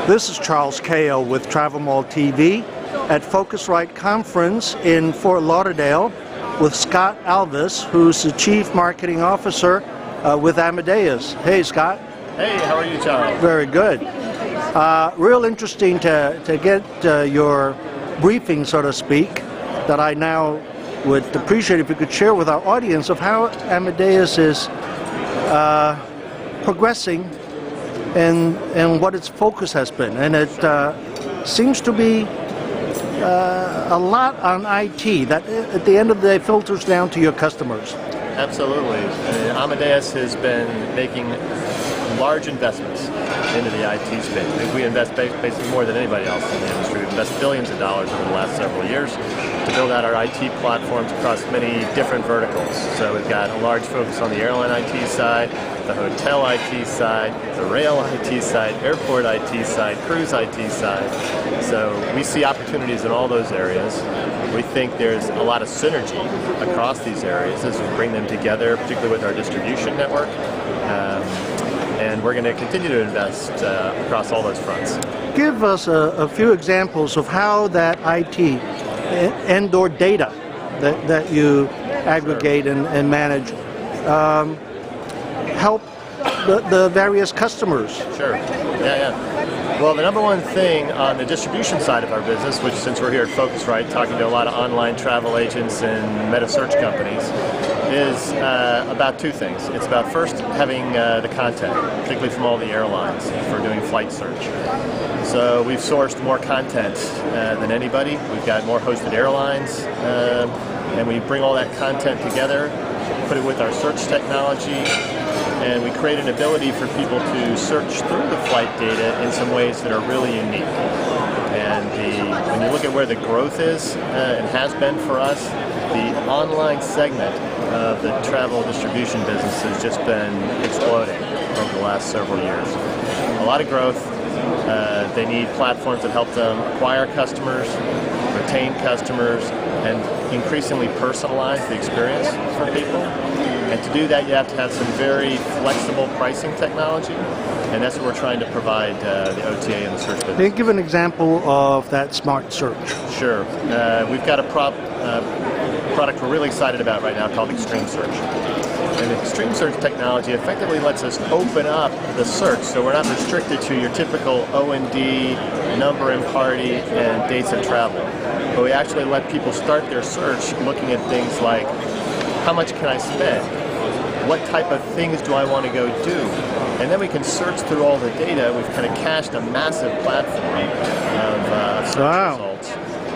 This is Charles Kao with TravelMole TV at Focusrite Conference in Fort Lauderdale with Scott Alvis, who's the Chief Marketing Officer with Amadeus. Hey, Scott. Hey, how are you, Charles? Very good. Real interesting to get your briefing, so to speak, that I now would appreciate if you could share with our audience of how Amadeus is progressing and what its focus has been. And it seems to be a lot on IT that at the end of the day filters down to your customers. Absolutely. Amadeus has been making large investments into the IT space. I think we invest basically more than anybody else in the industry. We invest billions of dollars over the last several years to build out our IT platforms across many different verticals. So we've got a large focus on the airline IT side, the hotel IT side, the rail IT side, airport IT side, cruise IT side. So we see opportunities in all those areas. We think there's a lot of synergy across these areas as we bring them together, particularly with our distribution network. And we're going to continue to invest across all those fronts. Give us a few examples of how that IT and/or data that you aggregate and manage help the various customers. Sure. Yeah. Well, the number one thing on the distribution side of our business, which since we're here at Focusrite talking to a lot of online travel agents and meta search companies, is about two things. It's about first having the content, particularly from all the airlines for doing flight search. So we've sourced more content than anybody. We've got more hosted airlines, and we bring all that content together, put it with our search technology, and we create an ability for people to search through the flight data in some ways that are really unique. And when you look at where the growth is and has been for us, the online segment of the travel distribution business has just been exploding over the last several years. A lot of growth. They need platforms that help them acquire customers, retain customers, and increasingly personalize the experience for people. And to do that, you have to have some very flexible pricing technology, and that's what we're trying to provide the OTA and the search business. Can you give an example of that smart search? Sure. We've got a product we're really excited about right now called Extreme Search. And the Extreme Search technology effectively lets us open up the search, so we're not restricted to your typical O&D, number and party, and dates of travel. But we actually let people start their search looking at things like, how much can I spend? What type of things do I want to go do? And then we can search through all the data. We've kind of cached a massive platform of search results.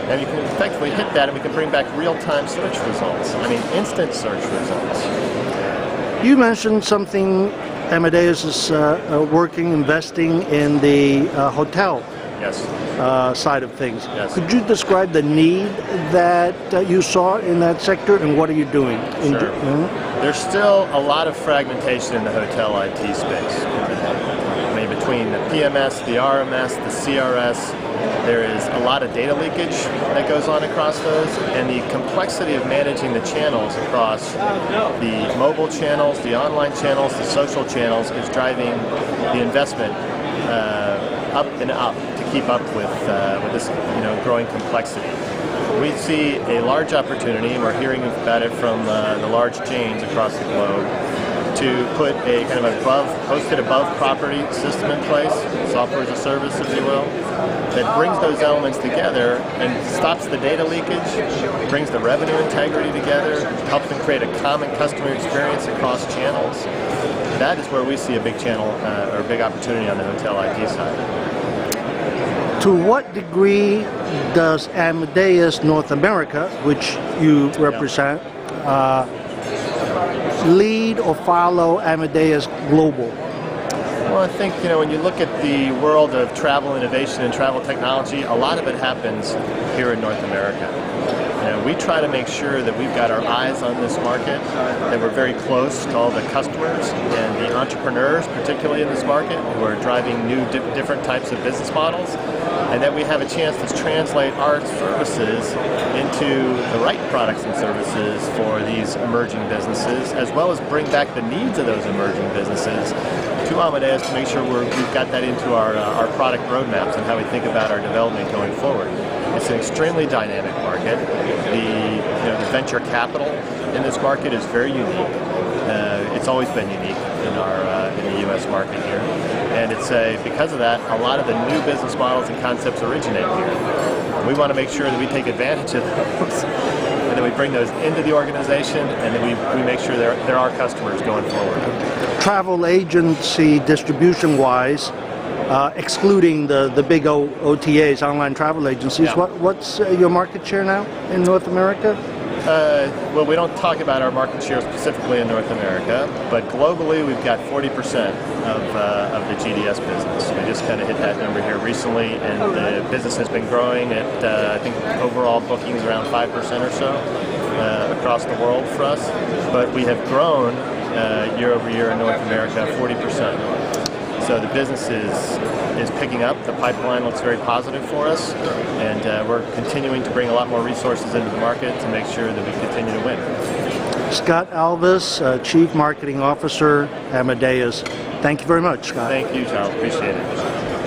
And you can effectively hit that and we can bring back real-time search results. I mean, instant search results. You mentioned something Amadeus is investing in the hotel side of things. Yes. Could you describe the need that you saw in that sector and what are you doing? Sure. There's still a lot of fragmentation in the hotel IT space. I mean, between the PMS, the RMS, the CRS, there is a lot of data leakage that goes on across those, and the complexity of managing the channels across the mobile channels, the online channels, the social channels is driving the investment up and up to keep up with this growing complexity. We see a large opportunity, and we're hearing about it from the large chains across the globe, to put a kind of hosted above property system in place, software as a service, if you will, that brings those elements together and stops the data leakage, brings the revenue integrity together, helps them create a common customer experience across channels. That is where we see a big channel or a big opportunity on the hotel IT side. To what degree does Amadeus North America, which you represent, lead or follow Amadeus Global? Well, I think, when you look at the world of travel innovation and travel technology, a lot of it happens here in North America. We try to make sure that we've got our eyes on this market, that we're very close to all the customers and the entrepreneurs, particularly in this market, who are driving new, different types of business models, and that we have a chance to translate our services into the right products and services for these emerging businesses, as well as bring back the needs of those emerging businesses to Amadeus to make sure we've got that into our product roadmaps and how we think about our development going forward. It's an extremely dynamic market. The venture capital in this market is very unique. It's always been unique in the U.S. market here, and because of that, a lot of the new business models and concepts originate here. We want to make sure that we take advantage of those, and that we bring those into the organization, and that we make sure they're our customers going forward. Travel agency distribution-wise, excluding the big OTAs, online travel agencies, yeah. What's your market share now in North America? Well, we don't talk about our market share specifically in North America, but globally we've got 40% of the GDS business. We just kind of hit that number here recently, and the business has been growing at, I think, overall bookings around 5% or so across the world for us. But we have grown year over year in North America 40%. So the business is picking up. The pipeline looks very positive for us, and we're continuing to bring a lot more resources into the market to make sure that we continue to win. Scott Alvis, Chief Marketing Officer, Amadeus. Thank you very much, Scott. Thank you, Charles. Appreciate it.